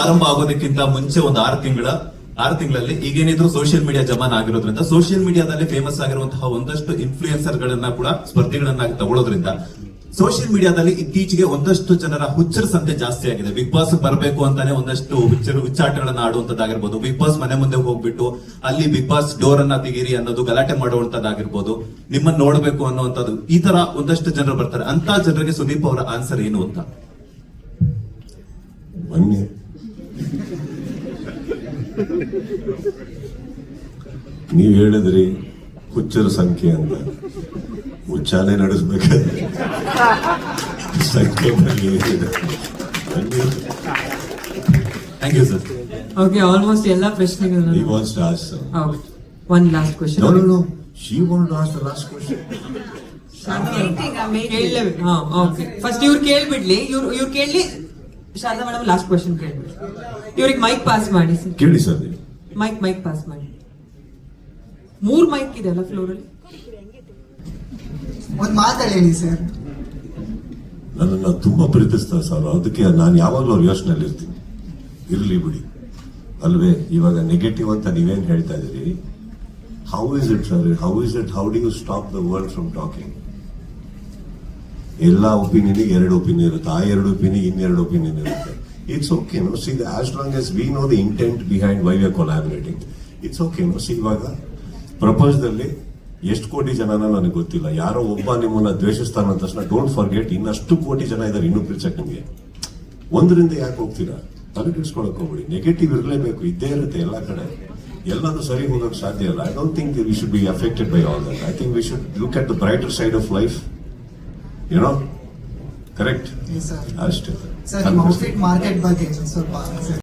ಆರಂಭ ಆಗೋದಕ್ಕಿಂತ ಮುಂಚೆ ಒಂದು 6 ತಿಂಗಳಲ್ಲಿ ಈಗೇನಿದ್ರು ಸೋಷಿಯಲ್ ಮೀಡಿಯಾ ಜಮಾನ ಆಗಿರೋದ್ರಿಂದ ಸೋಷಿಯಲ್ ಮೀಡಿಯಾದಲ್ಲಿ ಫೇಮಸ್ ಆಗಿರುವಂತಹ ಒಂದಷ್ಟು ಇನ್ಫ್ಲೂಯೆನ್ಸರ್ ಗಳನ್ನ ಕೂಡ ಸ್ಪರ್ಧಿಗಳನ್ನ ತಗೊಳ್ಳೋದ್ರಿಂದ ಸೋಷಿಯಲ್ ಮೀಡಿಯಾದಲ್ಲಿ ಇತ್ತೀಚೆಗೆ ಒಂದಷ್ಟು ಜನರ ಹುಚ್ಚರ ಸಂತೆ ಜಾಸ್ತಿ ಆಗಿದೆ. ಬಿಗ್ ಬಾಸ್ ಬರಬೇಕು ಅಂತಾನೆ ಒಂದಷ್ಟು ಹುಚ್ಚಾಟಗಳನ್ನ ಆಡುವಂತದ್ದಾಗಿರ್ಬೋದು, ಬಿಗ್ ಬಾಸ್ ಮನೆ ಮುಂದೆ ಹೋಗ್ಬಿಟ್ಟು ಅಲ್ಲಿ ಬಿಗ್ ಬಾಸ್ ಡೋರ್ ಅನ್ನ ತೆಗೀರಿ ಅನ್ನೋದು ಗಲಾಟೆ ಮಾಡುವಂತದ್ದಾಗಿರ್ಬೋದು, ನಿಮ್ಮನ್ನ ನೋಡ್ಬೇಕು ಅನ್ನುವಂಥದ್ದು, ಈ ತರ ಒಂದಷ್ಟು ಜನರು ಬರ್ತಾರೆ. ಅಂತ ಜನರಿಗೆ ಸುದೀಪ್ ಅವರ ಆನ್ಸರ್ ಏನು ಅಂತ? ಮೊನ್ನೆ ನೀವ್ ಹೇಳಿದ್ರಿ ಹುಚ್ಚರ ಸಂಖ್ಯೆ ಅಂತ, ಹುಚ್ಚಾನೆ ನಡೆಸ್ಬೇಕಾದ್ರೆ ಸಂಖ್ಯೆ ಬಗ್ಗೆ ಏನಿದೆ? Thank you sir. Okay, almost ಎಲ್ಲಾ ಪ್ರಶ್ನೆಗಳನ್ನ He wants to ask some. One last question. No. She wanted to ask the last question. Okay, first ಇವ್ರು ಕೇಳ್ಬಿಡ್ಲಿ, ಇವ್ರು ಕೇಳಿ, ಶಾರದಾ ಮೇಡಮ್ ಲಾಸ್ಟ್ ಕ್ವೆಶ್ಚನ್ ಕೇಳ್ಬಿಡಿ. ಇವ್ರಿಗೆ ಮೈಕ್ ಪಾಸ್ ಮಾಡಿ ಸರ್. ಕೇಳಿ ಸರ್. ಮೈಕ್ ಪಾಸ್ ಮಾಡಿ. 3 ಮೈಕ್ ಇದೆ ಅಲ್ಲ ಫ್ಲೋರ್ ಅಲ್ಲಿ. ಒಂದ್ ಮಾತಾಡಿ ಸರ್. ನನ್ನನ್ನು ತುಂಬಾ ಪ್ರೀತಿಸ್ತಾರೆ ಸರ್, ಅದಕ್ಕೆ ನಾನು ಯಾವಾಗಲೂ ಅವ್ರ ಯೋಚನೆಯಲ್ಲಿ ಇರ್ತೀನಿ. ಇರ್ಲಿ ಬಿಡಿ ಅಲ್ವೇ. ಇವಾಗ ನೆಗೆಟಿವ್ ಅಂತ ನೀವೇನ್ ಹೇಳ್ತಾ ಇದೀರಿ, how is it sir? How do you stop the world from talking? ಎಲ್ಲ ಒಪಿನಿಯನ್ಗೆ 2 ಒಪಿನಿಯನ್ ಇರುತ್ತೆ, ಆ 2 ಒಪಿನಿಯನ್ ಇನ್ನೆರಡು ಒಪಿನಿಯನ್ ಇರುತ್ತೆ. It's okay no. See as long as we know the intent behind why we are collaborating, it's okay no. See ಇವಾಗ ಪ್ರಪಂಚದಲ್ಲಿ ಎಷ್ಟು ಕೋಟಿ ಜನನ ನನಗೆ ಗೊತ್ತಿಲ್ಲ, ಯಾರೋ ಒಬ್ಬ ನಿಮ್ಮನ್ನ ದ್ವೇಷಿಸ್ತಾನ ಅಂದ ತಕ್ಷಣ ಡೋಂಟ್ ಫರ್ಗೆಟ್ ಇನ್ನಷ್ಟು ಕೋಟಿ ಜನ ಇದಾರೆ ಇನ್ನೂ ಪ್ರೀಚಕ್ ನಿಮಗೆ. ಒಂದರಿಂದ ಯಾಕೆ ಹೋಗ್ತೀರಾ? ತಲೆ ಕೆಡಿಸ್ಕೊಳಕ್ ಹೋಗ್ಬಿಡಿ. ನೆಗೆಟಿವ್ ಇರಲೇಬೇಕು, ಇದ್ದೇ ಇರುತ್ತೆ ಎಲ್ಲ ಕಡೆ. ಎಲ್ಲದೂ ಸರಿ ಹೋಗಕ್ ಸಾಧ್ಯ ಇಲ್ಲ. I don't think we should be affected by all that. I think we should look at the brighter side of life, you know. Correct ಅಷ್ಟೇ ಸರ್. ಔಟ್ಫಿಟ್ ಮಾರ್ಕೆಟ್ ಬಗ್ಗೆ ಸ್ವಲ್ಪ